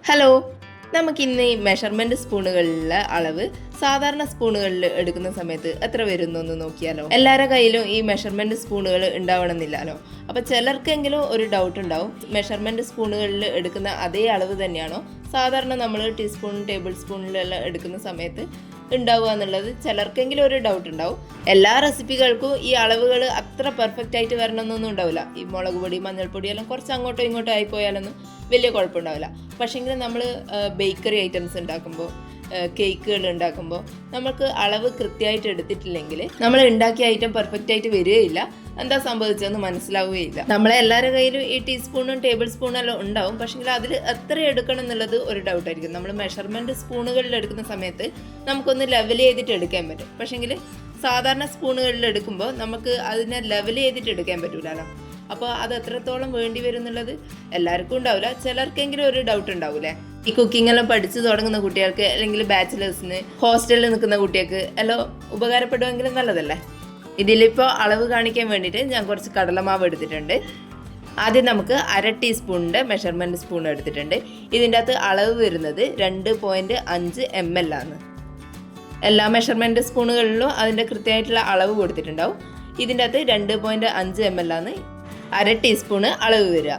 Hello, നമുക്കിന്ന് ഈ measurement സ്പൂണുകളിലെ അളവ് സാധാരണ സ്പൂണുകളിൽ എടുക്കുന്ന സമയത്ത് എത്ര വരുന്നു എന്ന് നോക്കിയാലോ. എല്ലാവരുടെ കയ്യിലും ഈ മെഷർമെൻറ്റ് സ്പൂണുകൾ ഉണ്ടാവണമെന്നില്ലല്ലോ. അപ്പോൾ ചിലർക്കെങ്കിലും ഒരു ഡൗട്ട് ഉണ്ടാവും, മെഷർമെൻറ്റ് സ്പൂണുകളിൽ എടുക്കുന്ന അതേ അളവ് തന്നെയാണോ സാധാരണ നമ്മൾ ടീസ്പൂൺ ടേബിൾ സ്പൂണിലെല്ലാം എടുക്കുന്ന സമയത്ത് ഉണ്ടാവുക എന്നുള്ളത് ചിലർക്കെങ്കിലും ഒരു ഡൗട്ട് ഉണ്ടാവും. എല്ലാ റെസിപ്പികൾക്കും ഈ അളവുകൾ അത്ര പെർഫെക്റ്റ് ആയിട്ട് വരണമെന്നൊന്നും ഉണ്ടാവില്ല. ഈ മുളക് പൊടി മഞ്ഞൾപ്പൊടി എല്ലാം കുറച്ച് അങ്ങോട്ടോ ഇങ്ങോട്ടോ ആയിപ്പോയാലൊന്നും വലിയ കുഴപ്പമുണ്ടാവില്ല. പക്ഷേങ്കിൽ നമ്മൾ ബേക്കറി ഐറ്റംസ് ഉണ്ടാക്കുമ്പോൾ, കേക്കുകൾ ഉണ്ടാക്കുമ്പോൾ നമുക്ക് അളവ് കൃത്യമായിട്ട് എടുത്തിട്ടില്ലെങ്കിൽ നമ്മൾ ഉണ്ടാക്കിയ ഐറ്റം പെർഫെക്റ്റ് ആയിട്ട് വരികയില്ല. എന്താ സംഭവിച്ചതെന്ന് മനസ്സിലാവുകയില്ല. നമ്മളെ എല്ലാവരുടെ കയ്യിലും ഈ ടീസ്പൂണും ടേബിൾ സ്പൂണും എല്ലാം ഉണ്ടാവും. പക്ഷേങ്കിൽ അതിൽ എത്ര എടുക്കണം എന്നുള്ളത് ഒരു ഡൗട്ടായിരിക്കും. നമ്മൾ മെഷർമെൻറ്റ് സ്പൂണുകളിൽ എടുക്കുന്ന സമയത്ത് നമുക്കൊന്ന് ലെവൽ ചെയ്തിട്ട് എടുക്കാൻ പറ്റും. പക്ഷേങ്കിൽ സാധാരണ സ്പൂണുകളിൽ എടുക്കുമ്പോൾ നമുക്ക് അതിനെ ലെവൽ ചെയ്തിട്ട് എടുക്കാൻ പറ്റില്ലല്ലോ. അപ്പോൾ അത് എത്രത്തോളം വേണ്ടി വരും എന്നുള്ളത് എല്ലാവർക്കും ഉണ്ടാവില്ല. ചിലർക്കെങ്കിലും ഒരു ഡൗട്ട് ഉണ്ടാവില്ലേ. ഈ കുക്കിംഗ് എല്ലാം പഠിച്ചു തുടങ്ങുന്ന കുട്ടികൾക്ക്, അല്ലെങ്കിൽ ബാച്ചിലേഴ്സിന്, ഹോസ്റ്റലിൽ നിൽക്കുന്ന കുട്ടികൾക്ക് എല്ലാം ഉപകാരപ്പെടുമെങ്കിലും നല്ലതല്ലേ. ഇതിലിപ്പോൾ അളവ് കാണിക്കാൻ വേണ്ടിയിട്ട് ഞാൻ കുറച്ച് കടലമാവ് എടുത്തിട്ടുണ്ട്. ആദ്യം നമുക്ക് 1/2 ടീസ്പൂണിൻ്റെ മെഷർമെൻറ്റ് സ്പൂൺ എടുത്തിട്ടുണ്ട്. ഇതിൻ്റെ അകത്ത് അളവ് വരുന്നത് 2.5 ml ആണ്. എല്ലാ മെഷർമെൻറ്റ് സ്പൂണുകളിലും അതിൻ്റെ കൃത്യമായിട്ടുള്ള അളവ് കൊടുത്തിട്ടുണ്ടാവും. ഇതിൻ്റെ അകത്ത് 2.5 ml ആണ് 1/2 ടീസ്പൂണ് അളവ് വരിക.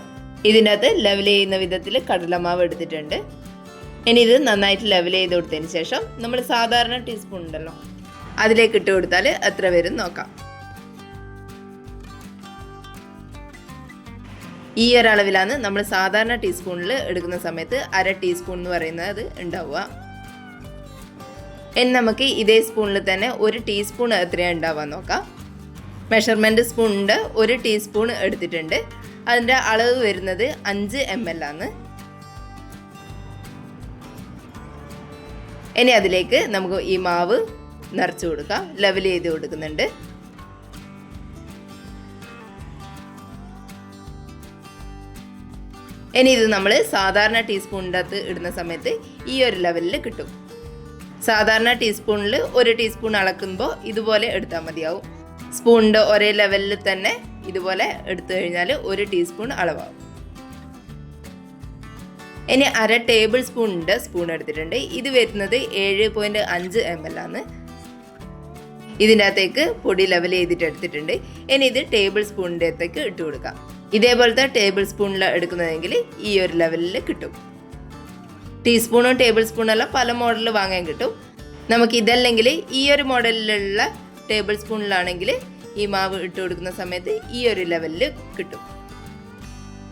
ഇതിൻ്റെ അകത്ത് ലെവൽ ചെയ്യുന്ന വിധത്തിൽ കടലമാവ് എടുത്തിട്ടുണ്ട്. ഇനി ഇത് നന്നായിട്ട് ലെവൽ ചെയ്ത് കൊടുത്തതിന് ശേഷം നമ്മൾ സാധാരണ ടീസ്പൂൺ ഉണ്ടല്ലോ, അതിലേക്ക് ഇട്ട് കൊടുത്താൽ എത്ര വരും നോക്കാം. ഈ ഒരളവിലാണ് നമ്മൾ സാധാരണ ടീസ്പൂണിൽ എടുക്കുന്ന സമയത്ത് 1/2 ടീസ്പൂൺ എന്ന് പറയുന്നത് ഉണ്ടാവുക. ഇനി നമുക്ക് ഇതേ സ്പൂണിൽ തന്നെ 1 ടീസ്പൂൺ എത്രയാണ് ഉണ്ടാവുക നോക്കാം. മെഷർമെൻറ്റ് സ്പൂണിൻ്റെ 1 ടീസ്പൂൺ എടുത്തിട്ടുണ്ട്. അതിൻ്റെ അളവ് വരുന്നത് 5 ml ആണ്. ഇനി അതിലേക്ക് നമുക്ക് ഈ മാവ് നിറച്ച് കൊടുക്കാം. ലെവൽ ചെയ്ത് കൊടുക്കുന്നുണ്ട്. ഇനി ഇത് നമ്മൾ സാധാരണ ടീസ്പൂണിൻ്റെ അകത്ത് ഇടുന്ന സമയത്ത് ഈ ഒരു ലെവലിൽ കിട്ടും. സാധാരണ ടീസ്പൂണിൽ 1 ടീസ്പൂൺ അളക്കുമ്പോൾ ഇതുപോലെ എടുത്താൽ മതിയാവും. സ്പൂണിൻ്റെ ഒരേ ലെവലിൽ തന്നെ ഇതുപോലെ എടുത്തു കഴിഞ്ഞാൽ 1 ടീസ്പൂൺ അളവാകും. ഇനി 1/2 ടേബിൾ സ്പൂണിൻ്റെ സ്പൂൺ എടുത്തിട്ടുണ്ട്. ഇത് വരുന്നത് 7.5 ml ആണ്. ഇതിൻ്റെ അകത്തേക്ക് പൊടി ലെവൽ ചെയ്തിട്ട് എടുത്തിട്ടുണ്ട്. ഇനി ഇത് ടേബിൾ സ്പൂണിൻ്റെ അകത്തേക്ക് ഇട്ട് കൊടുക്കാം. ഇതേപോലത്തെ ടേബിൾ സ്പൂണിൽ എടുക്കുന്നതെങ്കിൽ ഈ ഒരു ലെവലിൽ കിട്ടും. ടീസ്പൂണും ടേബിൾ സ്പൂണെല്ലാം പല മോഡലിൽ വാങ്ങാൻ കിട്ടും. നമുക്ക് ഇതല്ലെങ്കിൽ ഈ ഒരു മോഡലിലുള്ള ടേബിൾ സ്പൂണിലാണെങ്കിൽ ഈ മാവ് ഇട്ട് കൊടുക്കുന്ന സമയത്ത് ഈ ഒരു ലെവലിൽ കിട്ടും.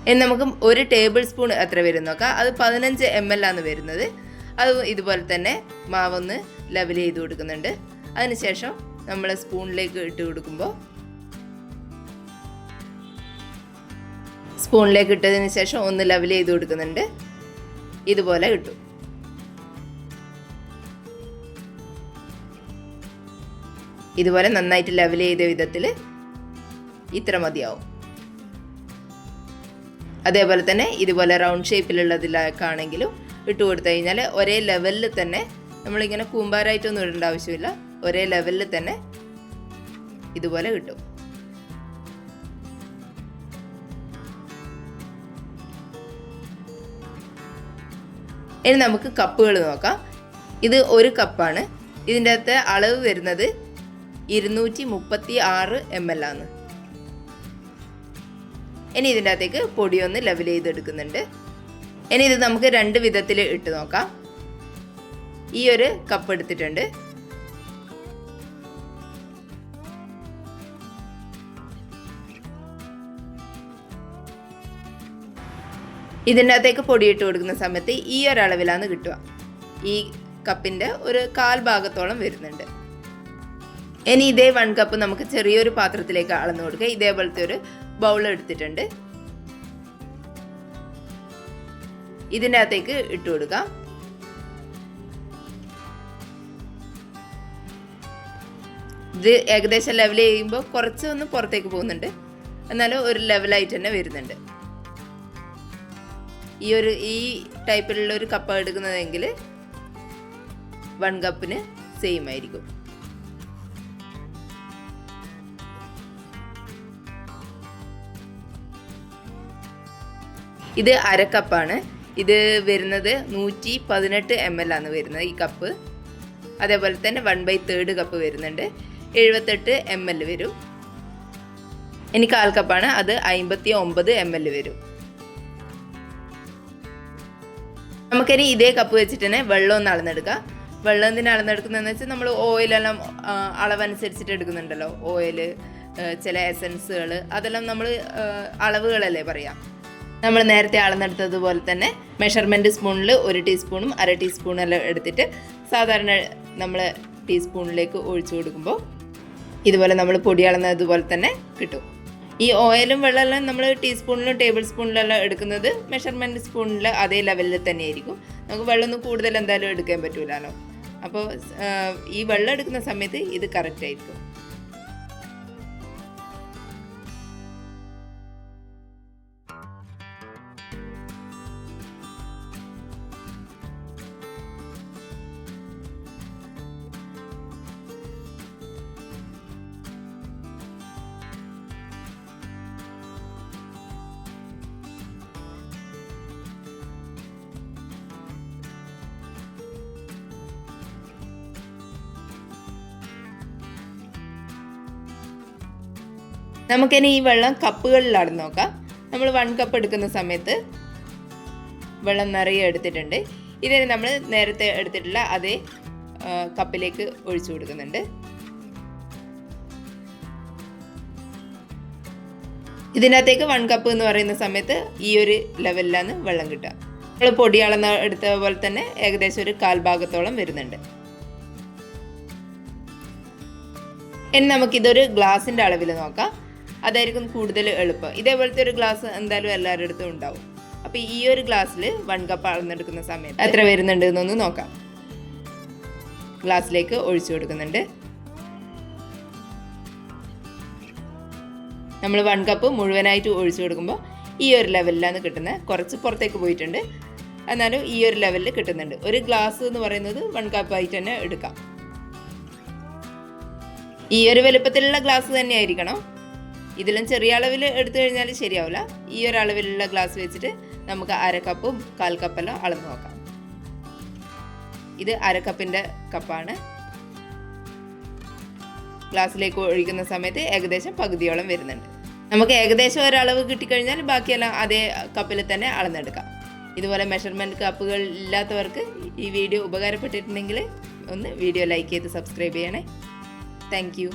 ഇനി നമുക്ക് 1 ടേബിൾ സ്പൂൺ എത്ര വരും നോക്കാം. അത് 15 ml ആണ് വരുന്നത്. അത് ഇതുപോലെ തന്നെ മാവൊന്ന് ലെവൽ ചെയ്ത് കൊടുക്കുന്നുണ്ട്. അതിനുശേഷം നമ്മൾ സ്പൂണിലേക്ക് ഇട്ട് കൊടുക്കുമ്പോൾ, സ്പൂണിലേക്ക് ഇട്ടതിന് ശേഷം ഒന്ന് ലെവൽ ചെയ്ത് കൊടുക്കുന്നുണ്ട്. ഇതുപോലെ കിട്ടും. ഇതുപോലെ നന്നായിട്ട് ലെവൽ ചെയ്ത വിധത്തിൽ ഇത്ര മതിയാവും. അതേപോലെ തന്നെ ഇതുപോലെ റൗണ്ട് ഷേപ്പിലുള്ളതിലേക്കാണെങ്കിലും ഇട്ട് കൊടുത്തു കഴിഞ്ഞാൽ ഒരേ ലെവലിൽ തന്നെ, നമ്മളിങ്ങനെ കൂമ്പാരായിട്ടൊന്നും ഇടേണ്ട ആവശ്യമില്ല, ഒരേ ലെവലിൽ തന്നെ ഇതുപോലെ കിട്ടും. ഇനി നമുക്ക് കപ്പുകൾ നോക്കാം. ഇത് 1 കപ്പാണ്. ഇതിൻ്റെ അകത്ത് അളവ് വരുന്നത് 236 ml ആണ്. ഇനി ഇതിൻ്റെ അകത്തേക്ക് പൊടിയൊന്ന് ലെവൽ ചെയ്തെടുക്കുന്നുണ്ട്. ഇനി ഇത് നമുക്ക് 2 വിധത്തിൽ ഇട്ട് നോക്കാം. ഈ ഒരു കപ്പ് എടുത്തിട്ടുണ്ട്. ഇതിൻ്റെ അകത്തേക്ക് പൊടിയിട്ട് കൊടുക്കുന്ന സമയത്ത് ഈ ഒരളവിലാണ് കിട്ടുക. ഈ കപ്പിൻ്റെ ഒരു 1/4 ഭാഗത്തോളം വരുന്നുണ്ട്. ഇനി ഇതേ 1 കപ്പ് നമുക്ക് ചെറിയൊരു പാത്രത്തിലേക്ക് അളന്ന് കൊടുക്കുക. ഇതേപോലത്തെ ഒരു ബൗൾ എടുത്തിട്ടുണ്ട്. ഇതിൻ്റെ അകത്തേക്ക് ഇട്ട് കൊടുക്കാം. ഇത് ഏകദേശം ലെവൽ ചെയ്യുമ്പോൾ കുറച്ചൊന്ന് പുറത്തേക്ക് പോകുന്നുണ്ട്, എന്നാലും ഒരു ലെവലായിട്ട് തന്നെ വരുന്നുണ്ട്. ഈ ടൈപ്പിലുള്ള ഒരു കപ്പ് എടുക്കുന്നതെങ്കിൽ 1 കപ്പിന് സെയിം ആയിരിക്കും. ഇത് 1/2 കപ്പാണ്. ഇത് വരുന്നത് 118 ml ആണ് വരുന്നത് ഈ കപ്പ്. അതേപോലെ തന്നെ 1/3 കപ്പ് വരുന്നുണ്ട്, 78 ml വരും. ഇനി 1/4 കപ്പാണ്, അത് 59 ml വരും. നമുക്കിനി ഇതേ കപ്പ് വെച്ചിട്ട് തന്നെ വെള്ളം ഒന്ന് അളന്നെടുക്കാം. വെള്ളം എന്തിനാണ് അളന്നെടുക്കുന്നതെന്ന് വെച്ചാൽ നമ്മൾ ഓയിലെല്ലാം അളവനുസരിച്ചിട്ട് എടുക്കുന്നുണ്ടല്ലോ. ഓയിൽ, ചില എസൻസുകൾ, അതെല്ലാം നമ്മൾ അളവുകളല്ലേ പറയാം. നമ്മൾ നേരത്തെ അളന്നെടുത്തതുപോലെ തന്നെ മെഷർമെൻറ്റ് സ്പൂണിൽ 1 ടീസ്പൂണും 1/2 ടീസ്പൂണും എല്ലാം എടുത്തിട്ട് സാധാരണ നമ്മൾ ടീസ്പൂണിലേക്ക് ഒഴിച്ചു കൊടുക്കുമ്പോൾ ഇതുപോലെ നമ്മൾ പൊടി അളന്നതുപോലെ തന്നെ കിട്ടും. ഈ ഓയിലും വെള്ളമെല്ലാം നമ്മൾ ടീസ്പൂണിലും ടേബിൾ സ്പൂണിലെല്ലാം എടുക്കുന്നത് മെഷർമെൻറ്റ് സ്പൂണിൽ അതേ ലെവലിൽ തന്നെ ആയിരിക്കും. നമുക്ക് വെള്ളമൊന്നും കൂടുതൽ എന്തായാലും എടുക്കാൻ പറ്റൂലല്ലോ. അപ്പോൾ ഈ വെള്ളം എടുക്കുന്ന സമയത്ത് ഇത് കറക്റ്റ് ആയിരിക്കും. നമുക്കിനി ഈ വെള്ളം കപ്പുകളിൽ അളന്ന് നോക്കാം. നമ്മൾ 1 കപ്പ് എടുക്കുന്ന സമയത്ത് വെള്ളം നിറയെ എടുത്തിട്ടുണ്ട്. ഇതിന് നമ്മൾ നേരത്തെ എടുത്തിട്ടുള്ള അതേ കപ്പിലേക്ക് ഒഴിച്ചു കൊടുക്കുന്നുണ്ട്. ഇതിനകത്തേക്ക് 1 കപ്പ് എന്ന് പറയുന്ന സമയത്ത് ഈ ഒരു ലെവലിലാണ് വെള്ളം കിട്ടുക. നമ്മൾ പൊടി അളന്ന് എടുത്ത പോലെ തന്നെ ഏകദേശം ഒരു 1/4 ഭാഗത്തോളം വരുന്നുണ്ട്. ഇനി നമുക്കിതൊരു ഗ്ലാസിൻ്റെ അളവിൽ നോക്കാം. അതായിരിക്കും കൂടുതൽ എളുപ്പം. ഇതേപോലത്തെ ഒരു ഗ്ലാസ് എന്തായാലും എല്ലാവരുടെ അടുത്തും ഉണ്ടാവും. അപ്പോൾ ഈ ഒരു ഗ്ലാസ്സിൽ 1 കപ്പ് അളന്നെടുക്കുന്ന സമയത്ത് എത്ര വരുന്നുണ്ട് എന്നൊന്ന് നോക്കാം. ഗ്ലാസ്സിലേക്ക് ഒഴിച്ചു കൊടുക്കുന്നുണ്ട്. നമ്മൾ 1 കപ്പ് മുഴുവനായിട്ട് ഒഴിച്ചു കൊടുക്കുമ്പോൾ ഈ ഒരു ലെവലിലാണ് കിട്ടുന്നത്. കുറച്ച് പുറത്തേക്ക് പോയിട്ടുണ്ട്, എന്നാലും ഈ ഒരു ലെവലിൽ കിട്ടുന്നുണ്ട്. ഒരു ഗ്ലാസ് എന്ന് പറയുന്നത് 1 കപ്പായിട്ട് തന്നെ എടുക്കാം. ഈ ഒരു വലുപ്പത്തിലുള്ള ഗ്ലാസ് തന്നെ ആയിരിക്കണം. ഇതിലും ചെറിയ അളവിൽ എടുത്തു കഴിഞ്ഞാൽ ശരിയാവില്ല. ഈ ഒരു അളവിലുള്ള ഗ്ലാസ് വെച്ചിട്ട് നമുക്ക് 1/2 കപ്പും 1/4 കപ്പെല്ലാം അളന്ന് നോക്കാം. ഇത് 1/2 കപ്പിൻ്റെ കപ്പാണ്. ഗ്ലാസ്സിലേക്ക് ഒഴിക്കുന്ന സമയത്ത് ഏകദേശം പകുതിയോളം വരുന്നുണ്ട്. നമുക്ക് ഏകദേശം ഒരളവ് കിട്ടിക്കഴിഞ്ഞാൽ ബാക്കിയെല്ലാം അതേ കപ്പിൽ തന്നെ അളന്നെടുക്കാം. ഇതുപോലെ മെഷർമെൻറ്റ് കപ്പുകൾ ഇല്ലാത്തവർക്ക് ഈ വീഡിയോ ഉപകാരപ്പെട്ടിട്ടുണ്ടെങ്കിൽ ഒന്ന് വീഡിയോ ലൈക്ക് ചെയ്ത് സബ്സ്ക്രൈബ് ചെയ്യണേ. Thank you.